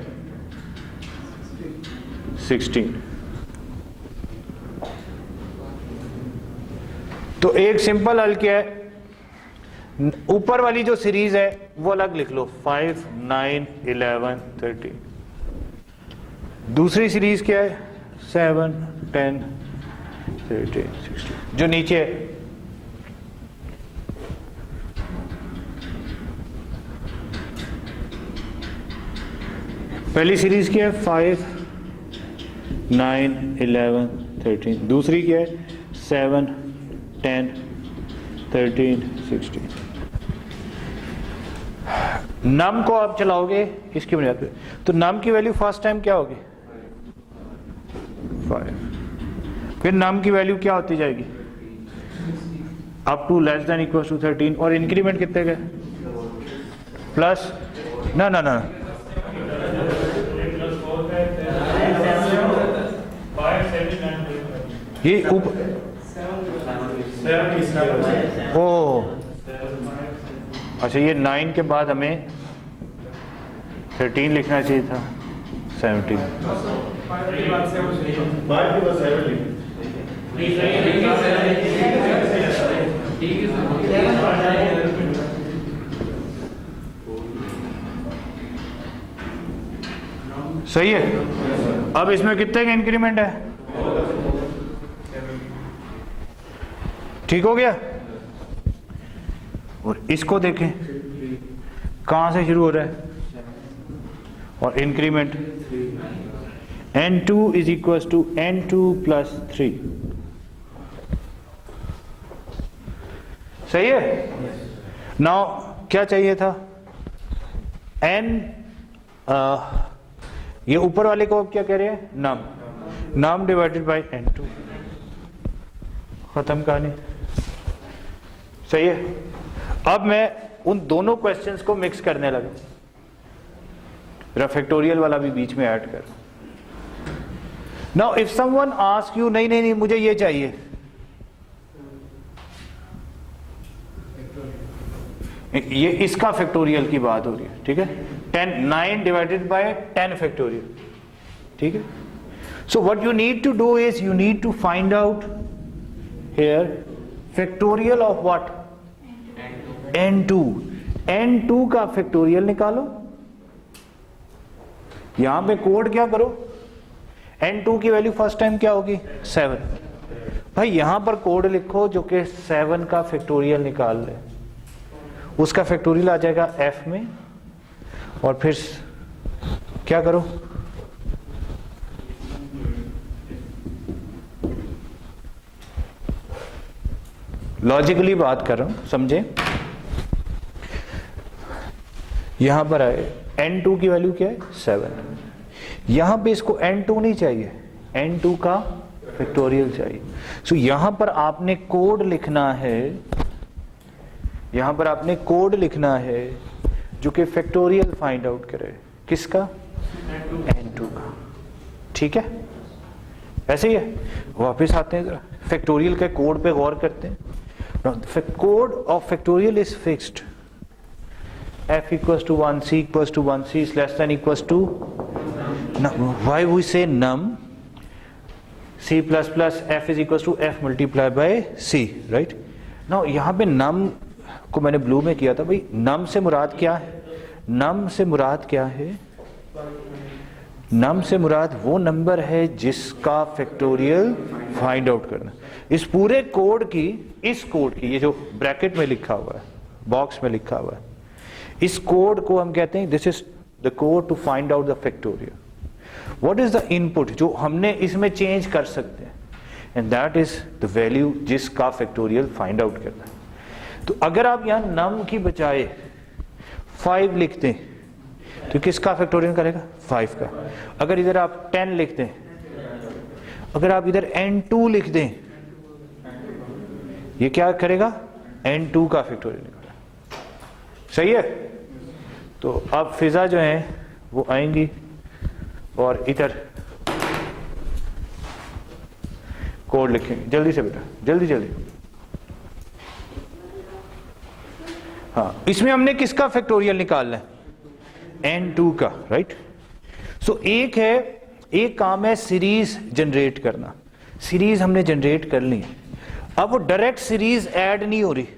16। तो एक सिंपल हल क्या है, ऊपर वाली जो सीरीज है वो अलग लिख लो, 5, 9, 11, 13। दूसरी सीरीज क्या है, 7, 10, 13, 16, जो नीचे है। पहली सीरीज क्या है, 5, 9, 11, 13। दूसरी क्या है, 7, 10, 13, 16। नम को आप चलाओगे इसकी बुनियाद पे, तो नम की वैल्यू फर्स्ट टाइम क्या होगी, 5। फिर नम की वैल्यू क्या होती जाएगी, up to less than equal to 13, और इंक्रीमेंट कितने गए, प्लस ना ना ना ये ऊपर, ओ अच्छा, ये 9 के बाद हमें 13 लिखना चाहिए था, 17। सही है। अब इसमें कितने का इंक्रीमेंट है, ठीक हो गया। और इसको देखें कहां से शुरू हो रहा है, और increment N2 is equal to N2 plus 3। सही है। नाउ क्या चाहिए था, N ये ऊपर वाले को अब क्या कह रहे हैं, नम डिवाइडेड बाय N2, खत्म कहानी। सही है। अब मैं उन दोनों क्वेश्चंस को मिक्स करने लगा। फिर फैक्टोरियल वाला भी बीच में ऐड कर। Now if someone ask you नहीं नहीं नहीं मुझे ये चाहिए, ये इसका फैक्टोरियल की बात हो रही है, ठीक है। 9 डिवाइडेड बाय 10 फैक्टोरियल, ठीक है। So what you need to do is you need to find out here factorial of what, n2। n2 का फैक्टोरियल निकालो। यहां पे कोड क्या करो, n2 की वैल्यू फर्स्ट टाइम क्या होगी 7। भाई यहां पर कोड लिखो जो कि 7 का फैक्टोरियल निकाल ले, उसका फैक्टोरियल आ जाएगा f में, और फिर क्या करो, लॉजिकली बात कर रहा हूं, समझे। यहां पर आए n2 की वैल्यू क्या है 7, यहां पे इसको n2 नहीं चाहिए, n2 का फैक्टोरियल चाहिए। सो यहां पर आपने कोड लिखना है, यहां पर आपने कोड लिखना है जो कि फैक्टोरियल फाइंड आउट करे, किसका, n2 का, ठीक है। ऐसे ही है। वापस आते हैं जरा फैक्टोरियल के कोड पे गौर करते हैं। Code of factorial is fixed, f equals to 1, c equals to 1, c is less than equals to why we say num c plus plus f is equals to f multiplied by c, right। now यहाँ पे num को मैंने blue में किया था। भाई num से मुराद क्या है, num से मुराद क्या है, num से मुराद वो नंबर है जिसका फैक्टोरियल फाइंड आउट करना। इस पूरे कोड की, इस कोड की, ये जो ब्रैकेट में लिखा हुआ है, बॉक्स में लिखा हुआ है, इस कोड को हम कहते हैं this is the code to find out the factorial. What is the input जो हमने इसमें चेंज कर सकते हैं, and that is the value जिसका फैक्टोरियल फाइंड आउट करना है। तो अगर आप यहां नम की बजाय 5 लिखते हैं तो किसका फैक्टोरियल करेगा, 5 का। अगर इधर आप 10 लिखते हैं, अगर आप इधर n2 लिख दें, ये क्या करेगा, n2 का फैक्टोरियल निकालेगा। सही है। तो अब फिजा जो है वो आएंगी और इधर कोड लिखेंगे। जल्दी से बेटा, जल्दी जल्दी। हाँ, इसमें हमने किसका फैक्टोरियल निकालना है, n2 का, राइट। सो एक है, एक काम है सीरीज जनरेट करना। सीरीज हमने जनरेट कर ली, अब वो डायरेक्ट सीरीज ऐड नहीं हो रही,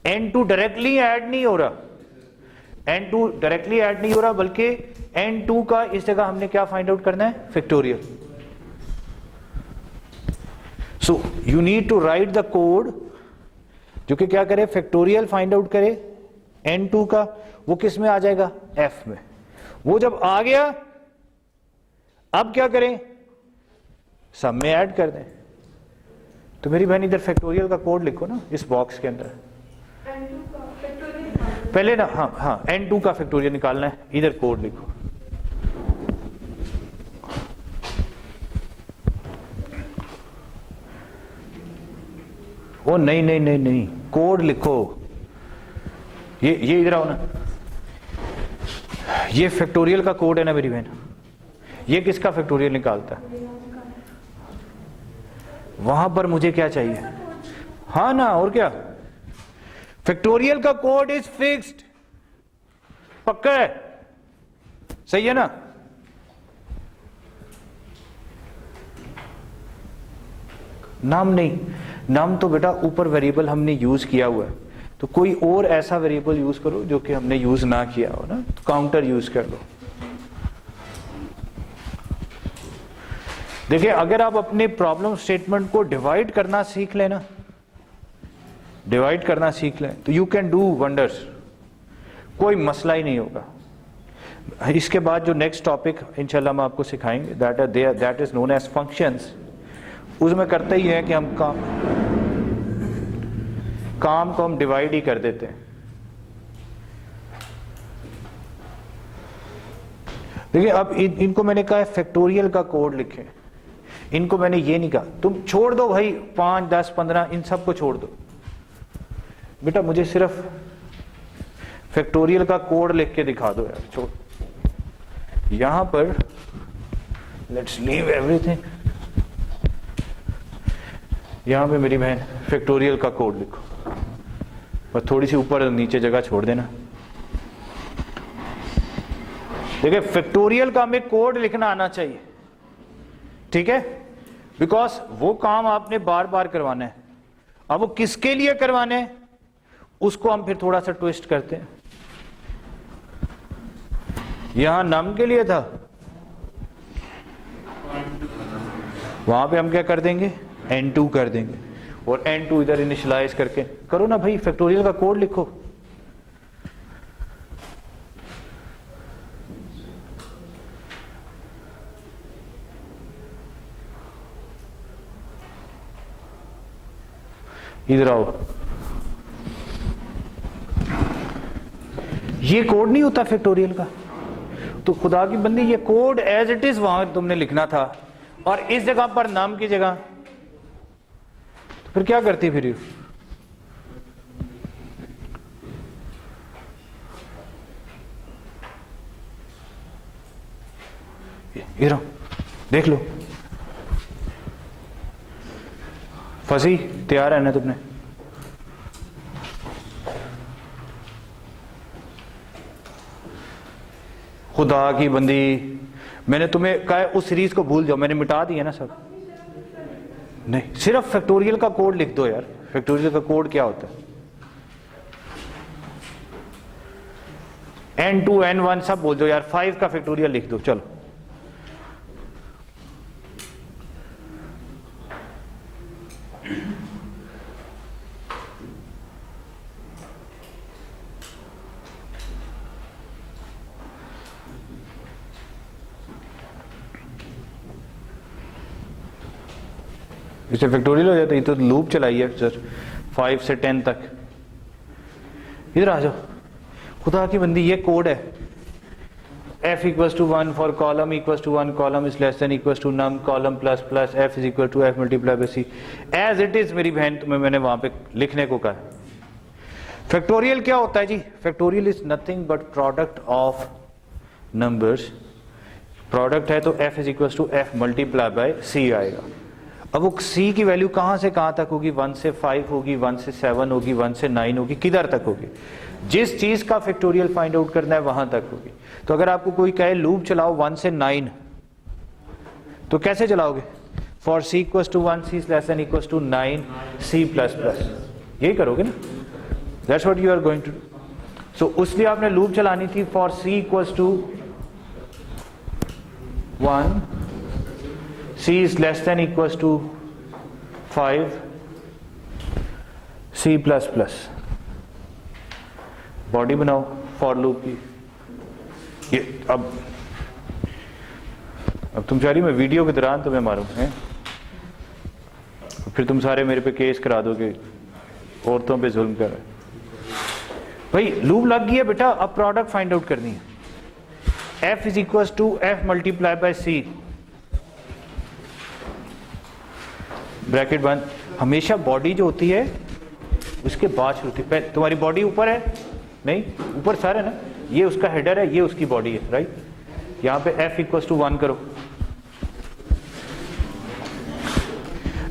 n2 डायरेक्टली ऐड नहीं हो रहा, n2 डायरेक्टली ऐड नहीं हो रहा, बल्कि n2 का इस जगह हमने क्या फाइंड आउट करना है, factorial. So you need to write the code जो कि क्या करे, फैक्टोरियल फाइंड आउट करे n2 का। वो किस में आ जाएगा, f में। वो जब आ गया, अब क्या करें, सब में ऐड कर दें। तो मेरी बहन इधर फैक्टोरियल का कोड लिखो ना इस बॉक्स के अंदर पहले ना। हाँ हाँ, n2 का फैक्टोरियल निकालना है, इधर कोड लिखो। ओ नहीं नहीं नहीं नहीं, कोड लिखो। ये इधर आओ ना, ये फैक्टोरियल का कोड है ना मेरी बहन। ये किसका फैक्टोरियल निकालता है, वहां पर मुझे क्या चाहिए, हाँ ना, और क्या। फैक्टोरियल का कोड इज फिक्स्ड, पक्का है, सही है ना। नाम नहीं, नाम तो बेटा ऊपर वेरिएबल हमने यूज किया हुआ है, तो कोई और ऐसा वेरिएबल यूज करो जो कि हमने यूज ना किया हो ना, तो काउंटर यूज कर लो। देखिए, अगर आप अपने प्रॉब्लम स्टेटमेंट को डिवाइड करना सीख लेना, डिवाइड करना सीख लें, तो यू कैन डू वंडर्स, कोई मसला ही नहीं होगा। इसके बाद जो नेक्स्ट टॉपिक इंशाल्लाह हम आपको सिखाएंगे, that is known as functions. उसमें करते ही है कि हम काम को हम डिवाइड ही कर देते हैं। देखिए, अब इनको मैंने कहा फैक्टोरियल का कोड लिखें, इनको मैंने ये नहीं कहा तुम छोड़ दो भाई 5, 10, 15 इन सब को छोड़ दो बेटा, मुझे सिर्फ फैक्टोरियल का कोड लिख के दिखा दो यार, छोड़। यहां पर लेट्स लीव एवरीथिंग, यहां पे मेरी बहन फैक्टोरियल का कोड लिखो, बस थोड़ी सी ऊपर और नीचे जगह छोड़ देना। देखिए फैक्टोरियल का हमें कोड लिखना आना चाहिए, ठीक है, बिकॉज वो काम आपने बार बार करवाना है। अब वो किसके लिए करवाने हैं उसको हम फिर थोड़ा सा ट्विस्ट करते हैं। यहां नम के लिए था, वहां पे हम क्या कर देंगे, n2 कर देंगे, और n2 इधर इनिशियलाइज करके करो ना भाई, फैक्टोरियल का कोड लिखो। इधर आओ, ये कोड नहीं होता फैक्टोरियल का, तो खुदा की बंदी ये कोड एज इट इज वहां तुमने लिखना था, और इस जगह पर नाम की जगह तो फिर क्या करती फिर ये रहो, देख लो, फंसी, तैयार है ना तुमने? खुदा की बंदी, मैंने तुम्हें कहा उस सीरीज को भूल जाओ, मैंने मिटा दिया ना सब। नहीं, सिर्फ फैक्टोरियल का कोड लिख दो यार। फैक्टोरियल का कोड क्या होता है? n2 n1 सब बोल दो यार, 5 का फैक्टोरियल लिख दो, चलो। इसे फैक्टोरियल हो जाता है, तो लूप चलाइए सर 5 से 10 तक। इधर आ जाओ, खुदा की बंदी ये कोड है, f equals to 1 for column equals to 1 column is less than equals to num column plus plus f is equal to f multiply by c as it is. मेरी बहन तुम्हें मैंने वहां पे लिखने को कहा। फैक्टोरियल क्या होता है जी? Factorial is nothing but product of numbers. Product है तो f is equals to f multiply by c आएगा। अब वो c की वैल्यू कहां से कहां तक होगी? 1 से 5 होगी, 1 से 7 होगी, 1 से 9 होगी, किधर तक होगी? जिस चीज का फैक्टोरियल फाइंड आउट करना है वहां तक होगी। तो अगर आपको कोई कहे लूप चलाओ 1 से 9, तो कैसे चलाओगे? For c equals to 1 c is less than equals to 9 c plus plus, यही करोगे ना? That's what you are going to do. So उसलिए आपने लूप चलानी थी for c equals to 1 c is less than equals to 5 c plus plus। Body बनाओ for loop की। ये अब तुम चाह रही मैं वीडियो के दौरान तुम्हें मारूं हैं, फिर तुम सारे मेरे पे केस करा दोगे औरतों पे जुल्म कर रहे। भाई लूप लग गई है बेटा, अब प्रोडक्ट फाइंड आउट करनी है। f is equals to f multiply by c, bracket बंद। हमेशा बॉडी जो होती है उसके बाद शुरू होती है। तुम्हारी बॉडी ऊपर है, नहीं ऊपर सर है ना, ये उसका हेडर है, ये उसकी बॉडी है, राइट? यहां पे f इक्वल्स टू 1 करो।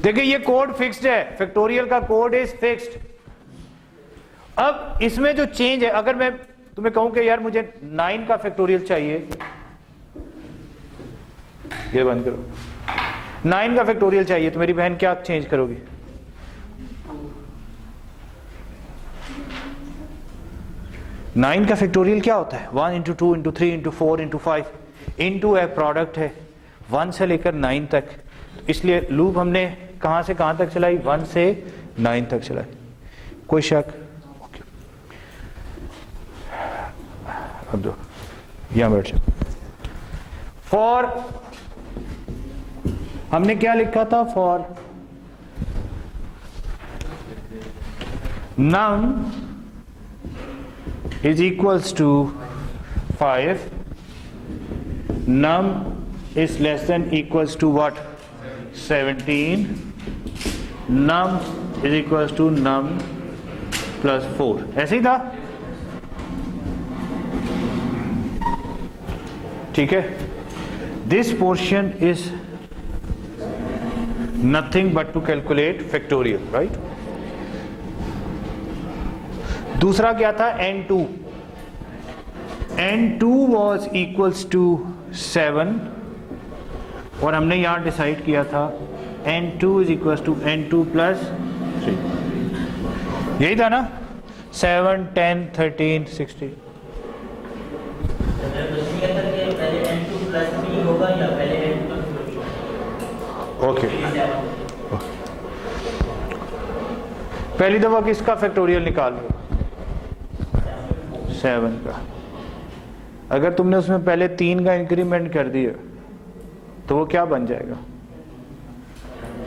देखिए ये कोड फिक्स्ड है, फैक्टोरियल का कोड इज फिक्स्ड। अब इसमें जो चेंज है, अगर मैं तुम्हें कहूं कि यार मुझे 9 का फैक्टोरियल चाहिए, ये बंद करो, 9 का फैक्टोरियल चाहिए, तो मेरी बहन क्या चेंज करोगी? नाइन का फैक्टोरियल क्या होता है? 1 into 2 into 3 into 4 into 5 into है, प्रोडक्ट है 1 से लेकर 9 तक। इसलिए लूप हमने कहां से कहां तक चलाई? 1 से 9 तक चलाई। कोई शक? ओके, अब दो यहां बैठ जाओ। फॉर हमने क्या लिखा था? For num is equals to 5, num is less than equals to what? 17, num is equals to num plus 4। ऐसे ही था, ठीक है, this portion is nothing but to calculate factorial, right. दूसरा क्या था, n2 was equals to 7 और हमने यहां डिसाइड किया था n2 is equals to n2 plus 3, यही था ना, 7, 10, 13, 16। ओके, पहली दफा किसका फैक्टोरियल निकाल लो, 7 का। अगर तुमने उसमें पहले 3 का इंक्रीमेंट कर दिया तो वो क्या बन जाएगा,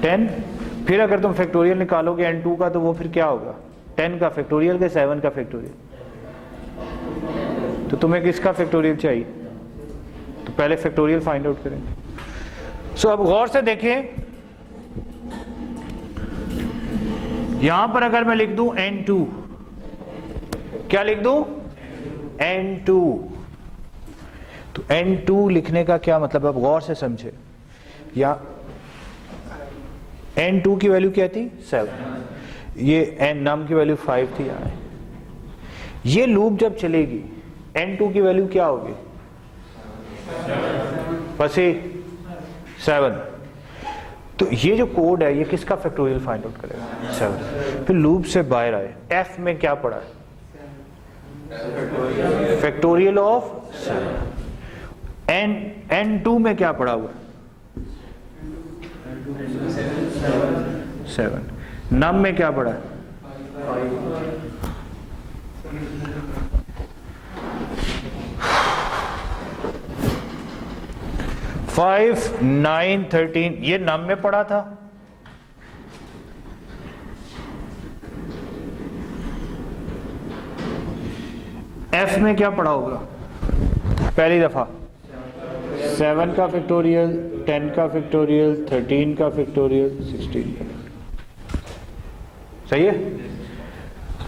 10। फिर अगर तुम फैक्टोरियल निकालोगे n2 का तो वो फिर क्या होगा, 10 का फैक्टोरियल के 7 का फैक्टोरियल। तो तुम्हें किसका फैक्टोरियल चाहिए, तो पहले फैक्टोरियल फाइंड आउट करेंगे। सो अब गौर से देखें, यहां पर अगर मैं लिख दूं n2, क्या लिख दूं, n2, तो n2 लिखने का क्या मतलब, अब गौर से समझे, या n2 की वैल्यू क्या थी, 7, ये n नम की वैल्यू 5 थी यहाँ। ये लूप जब चलेगी n2 की वैल्यू क्या होगी, फंसी 7। तो ये जो कोड है ये किसका फैक्टोरियल फाइंड आउट करेगा, 7। फिर लूप से बाहर आए, f में क्या पड़ा है, फैक्टोरियल ऑफ 7। n2 में क्या पड़ा हुआ, 7। नम में क्या पड़ा है, 5, 9, 13, ये नम में पड़ा था। एफ में क्या पड़ा होगा, पहली दफा 7 का फैक्टोरियल, 10 का फैक्टोरियल, 13 का फैक्टोरियल, 16 का। सही है।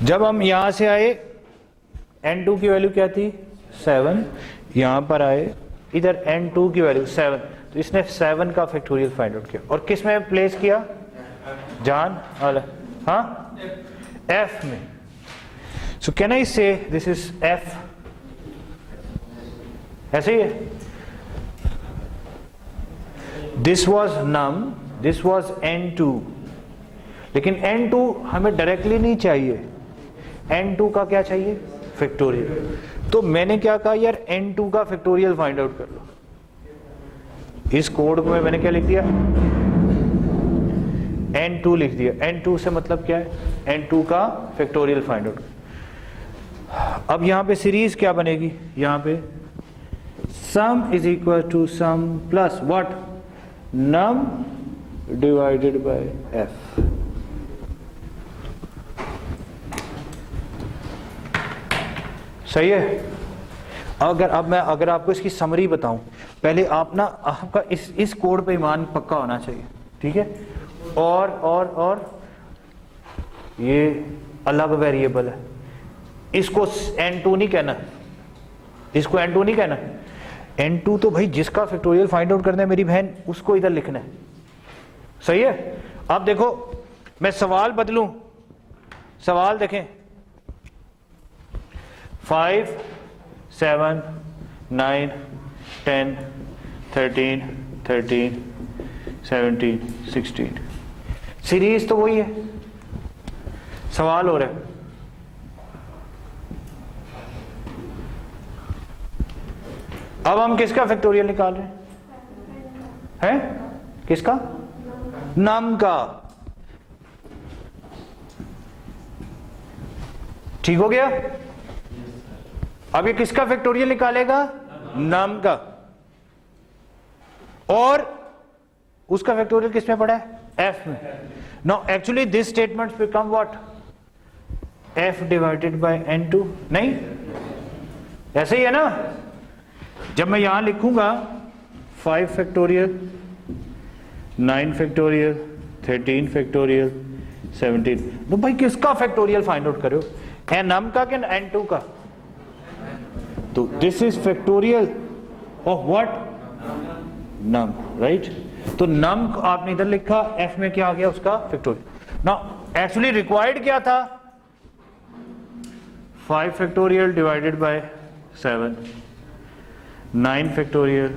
जब हम यहां से आए n2 की वैल्यू क्या थी, 7, यहां पर आए इधर n2 की वैल्यू 7, तो इसने 7 का फैक्टोरियल फाइंड आउट किया और किस में प्लेस किया, जान वाला, हाँ, f में। सो कैन आई से दिस इज f, ऐसे ही है। This was num, this was n2, लेकिन n2 हमें डायरेक्टली नहीं चाहिए, n2 का क्या चाहिए, फैक्टोरियल। तो मैंने क्या कहा, यार n2 का फैक्टोरियल फाइंड आउट कर लो। इस कोड में मैंने क्या लिख दिया, n2 लिख दिया। n2 से मतलब क्या है, n2 का फैक्टोरियल फाइंड आउट। अब यहां पे सीरीज क्या बनेगी, यहां पे sum is equal to sum plus what, num divided by f। सही है। अगर आपको इसकी समरी बताऊं, पहले आप ना, आपका इस कोड पे ईमान पक्का होना चाहिए, ठीक है। और ये अलग वेरिएबल है, इसको n2 नहीं कहना, इसको n2 नहीं कहना। n2 तो भाई जिसका फैक्टोरियल फाइंड आउट करना है मेरी बहन, उसको इधर लिखना है। सही है। अब देखो मैं सवाल बदलूं, सवाल देखें, 5, 7, 9, 10, 13, 17, 16, सीरीज तो वही है। सवाल हो रहा है, अब हम किसका फैक्टोरियल निकाल रहे हैं, किसका, नम का। ठीक हो गया। अब ये किसका फैक्टोरियल निकालेगा, नम का, और उसका फैक्टोरियल किस में पड़ा है, f में। Now actually this statement become what, f divided by n2, नहीं ऐसे ही है ना। जब मैं यहां लिखूंगा 5 फैक्टोरियल, 9 फैक्टोरियल, 13 फैक्टोरियल, 17, तो भाई किसका फैक्टोरियल फाइंड आउट करो, nm का कि n2 का। तो this is factorial of what, num, right. तो नम आपने इधर लिखा, एफ में क्या आ गया उसका फैक्टोरियल। नाउ एक्चुअली रिक्वायर्ड क्या था, 5 factorial divided by 7, 9 factorial,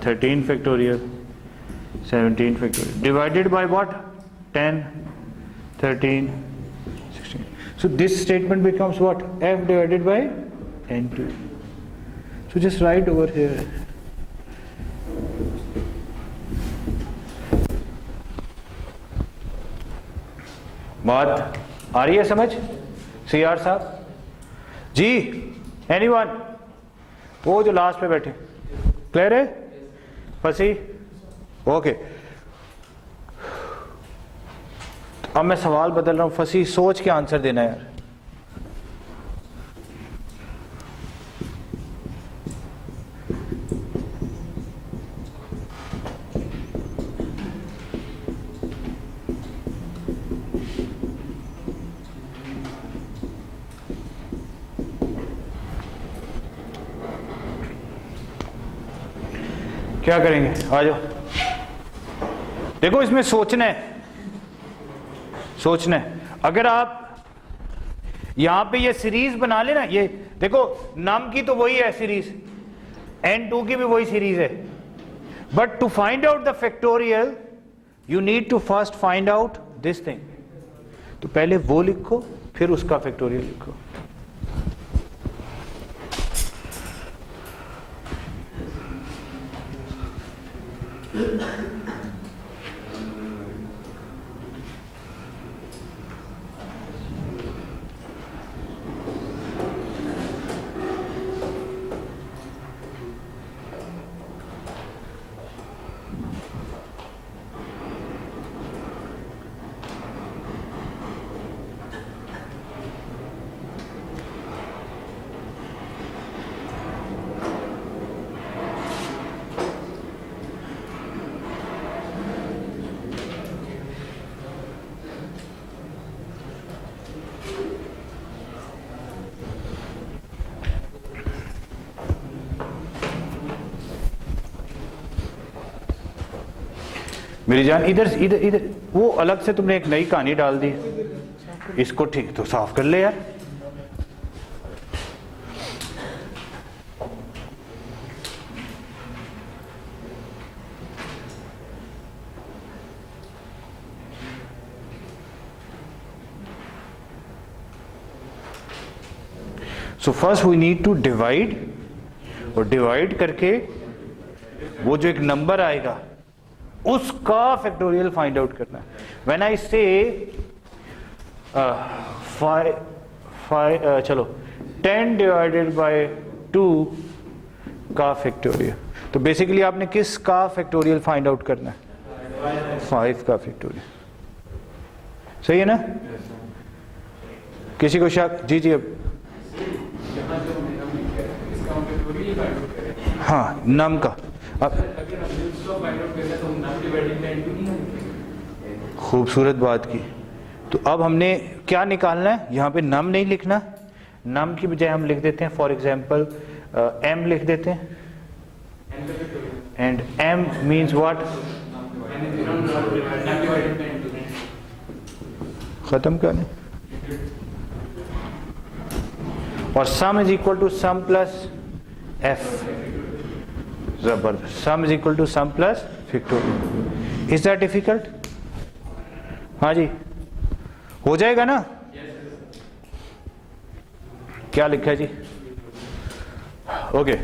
13 factorial, 17 factorial divided by what, 10, 13, 16. So this statement becomes what, f divided by n2. So just write over here. बात आ रही है समझ, सीआर साहब जी, एनीवन, वो जो लास्ट पे बैठे, क्लियर है, फंसी, ओके। अब मैं सवाल बदल रहा हूं, फंसी सोच के आंसर देना यार। क्या करेंगे, आ जाओ। देखो इसमें सोचना है, सोचना है। अगर आप यहां पे ये सीरीज बना लेना, ये देखो नम की तो वही है सीरीज, n2 की भी वही सीरीज है, but to find out the factorial you need to first find out this thing. तो पहले वो लिखो, फिर उसका फैक्टोरियल लिखो। मेरी जान इधर इधर इधर, वो अलग से तुमने एक नई कहानी डाल दी, इसको ठीक तो साफ कर ले यार। So first we need to divide, और डिवाइड करके वो जो एक नंबर आएगा उसका फैक्टोरियल फाइंड आउट करना है। व्हेन आई से चलो 10 डिवाइडेड बाय 2 का फैक्टोरियल, तो बेसिकली आपने किस का फैक्टोरियल फाइंड आउट करना है, 5 का फैक्टोरियल, सही है ना? किसी को शक? जी जी, अब हाँ नम का, अब खूबसूरत बात की। तो अब हमने क्या निकालना है, यहाँ पे नम नहीं लिखना, नम की बजाय हम लिख देते हैं फॉर एग्जांपल m लिख देते हैं, एंड m मींस व्हाट, खत्म करने, और sum is equal to sum plus f, जबरदस्त, sum is equal to sum plus factorial. Is that difficult? हाँ जी, हो जाएगा ना? क्या लिखा है जी? ओके,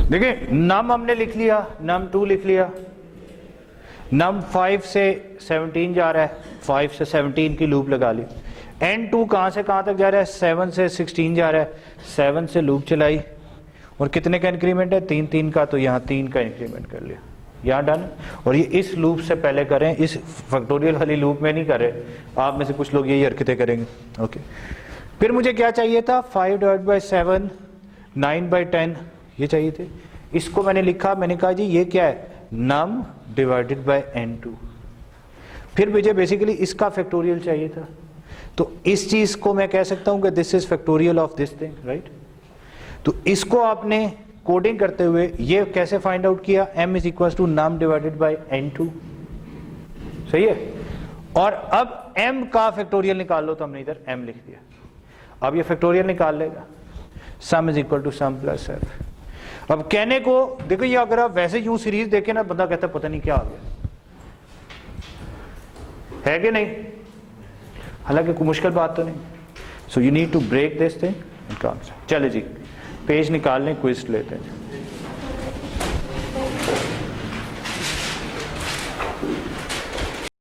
देखिए नम हमने लिख लिया, नम 2 लिख लिया, नम 5 से 17 जा रहा है, 5 से 17 की लूप लगा ली, n2 कहां से कहां तक जा रहा है, 7 से 16 जा रहा है, 7 से लूप चलाई, और कितने का इंक्रीमेंट है, 3 3 का, तो यहाँ 3 का इंक्रीमेंट कर लिया, यहाँ डन। और ये इस लूप से पहले करें, इस फैक्टोरियल वाली लूप में नहीं कर रहे, आप में से कुछ लोग यही हरकतें करेंगे। ओके, फिर मुझे क्या चाहिए था, 5 डिवाइड बाई 7, 9 बाई 10 ये चाहिए थे। इसको मैंने लिखा, मैंने कहा जी ये क्या है, नम डिवाइडेड बाई n2। फिर मुझे बेसिकली इसका फैक्टोरियल चाहिए था, तो इस चीज को मैं कह सकता हूं कि this is factorial of this thing, right? तो इसको आपने कोडिंग करते हुए ये कैसे फाइंड आउट किया, m is equal to num divided by n2, सही है। और अब m का फैक्टोरियल निकाल लो, तो हमने इधर m लिख दिया, अब ये फैक्टोरियल निकाल लेगा, sum is equal to sum plus f। अब कहने को देखो, ये अगर आप वैसे यूं सीरीज देखें ना, बंदा कहता है पता नहीं क्या आ गया, है कि नहीं, हालांकि कोई मुश्किल बात तो नहीं। So you need to break this thing. चले जी पेज निकाल लें, क्विज लेते हैं।